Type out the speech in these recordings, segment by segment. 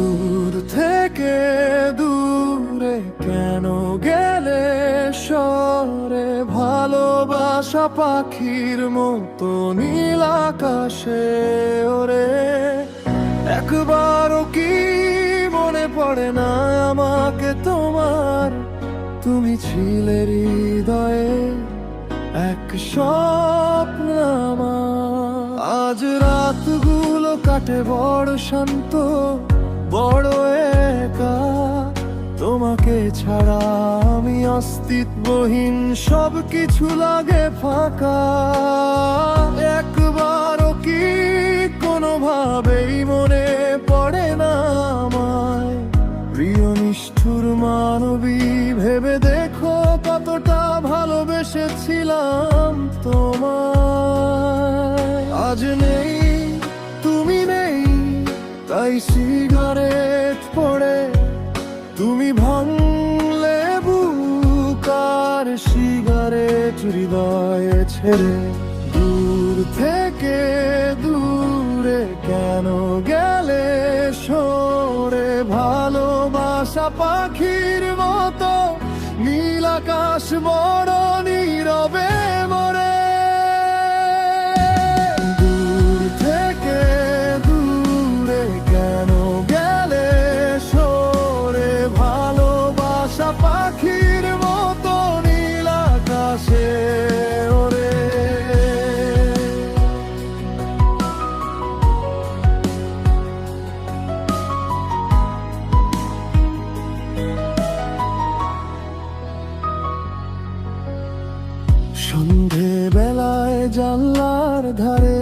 দূর থেকে দূরে কেন গেলে সরে, ভালোবাসা পাখির মতো নীল আকাশে ওরে। একবারও কি মনে পড়ে না আমাকে তোমার? তুমি ছিলে হৃদয়ে এক স্বপ্ন আমার। আজ রাতগুলো কাটে বড় শান্ত, বড় একা। তোমাকে ছাড়া আমি অস্তিত্বহীন, সব কিছু লাগে ফাঁকা। একবারও কি কোনোভাবেই মনে পড়ে না আমায়? প্রিয় নিষ্ঠুর মানবী, ভেবে দেখো কতটা ভালোবেসেছিলাম তোমায়। আজ নেই, তুমি নেই, তাই সিগারেট পড়ে তুমি ভাঙলে বুক, আর সিগারেট হৃদয়ে ছেড়ে দূর থেকে দূরে কেন গেলে সরে, ভালোবাসা পাখির মতো নীল আকাশ বড় নীরবে মরে। দূর থেকে দূরে কেন গেলে সরে, ভালোবাসা পাখির মতো নীল আকাশে ওরে। সন্ধে বেলায় জানলার ধারে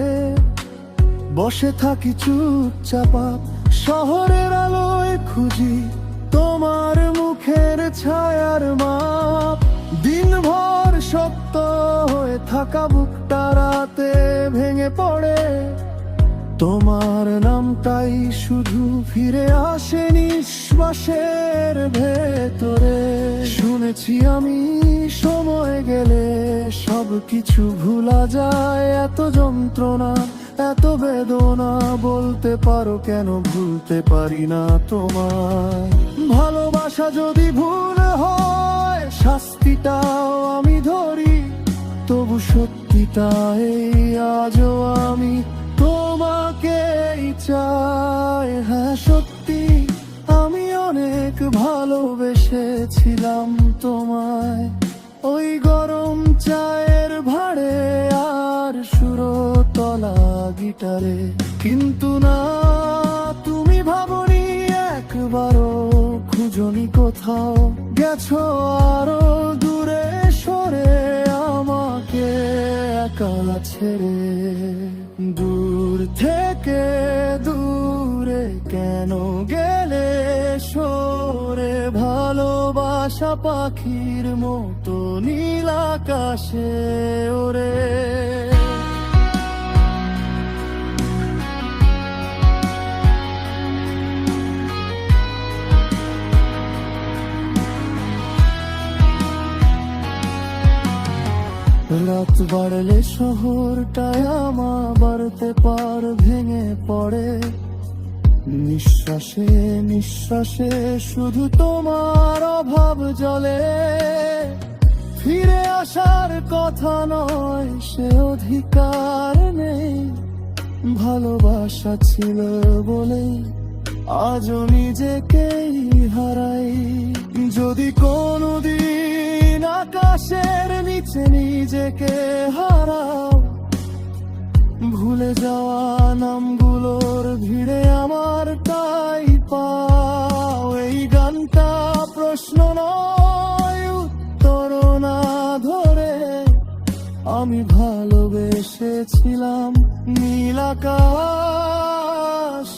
বসে থাকি চুপচাপা, শহরের আলোয় খুঁজি তোমার মুখের ছায়ার মাপ। দিনভর শক্ত হয়ে থাকা বুকটা রাতে ভেঙে পড়ে, তোমার নামটাই শুধু ফিরে আসে নিঃশ্বাসের ভেতরে। শুনেছি আমি সময় গেলে সব কিছু ভুলা যায়, এত যন্ত্রণা এত বেদনা, বলতে পারো কেন ভুলতে পারি না তোমায়? ভালোবাসা যদি ভুল হয় শাস্তিটাও আমি ধরি, তবু সত্যিটা এই আজও আমি তোমাকেই চাই। হ্যাঁ সত্যি আমি অনেক ভালোবেসেছিলাম তোমায়, ওই গরম চায়ের ভাড়ে আর সুরতলা গিটারে। কিন্তু না, তুমি ভাবনি একবারও, খুঁজনি কোথাও, গেছো আরো দূরে সরে আমাকে একা ছেড়ে। দূর থেকে দূরে কেন গেলে সরে, ভালোবাসা পাখির মতো নীল আকাশে ওরে। রাত বাড়লে শহরটায় আমার বাড়তে পার ভেঙে পড়ে, নিঃশ্বাসে নিঃশ্বাসে শুধু তোমার অভাব জ্বলে। ফিরে আসার কথা নয়, সে অধিকার নেই। ভালোবাসা ছিল বলে আজও নিজেকেই হারাই। যদি কোনোদিন আকাশের নিচে নিজেকে হারাও, ভুলে যাওয়া নামগুলোর ভিড়ে আমার তাই পাও। এই গানটা প্রশ্ন নয়, উত্তর না ধরে আমি ভালোবেসেছিলাম নীল আকাশ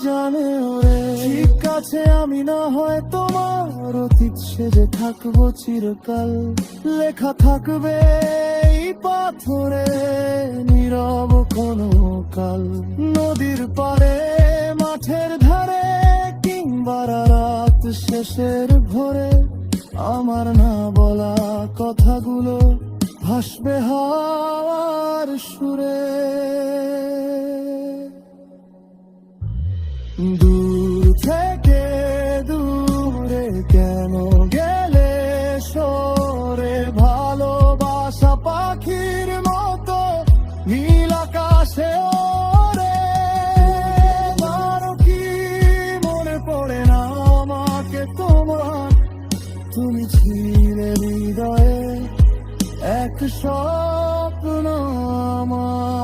জানে ওরে। ঠিক আছে, আমি না হয় তোমার অতীত সেজে থাকবো চিরকাল, লেখা থাকবে এই পাথরে নীরব কোনো কাল। নদীর পাড়ে, মাঠের ধারে, কিংবা রাত শেষের ভোরে, আমার না বলা কথাগুলো ভাসবে হাওয়ার সুরে। দূর থেকে দূরে কেন গেলে সরে? ভালোবাসা পাখির মতো নীল আকাশে ওড়ে। বারো কি মনে পড়ে না আমাকে তোমার? তুমি ছিলে হৃদয়ে এক স্বপ্ন আমার।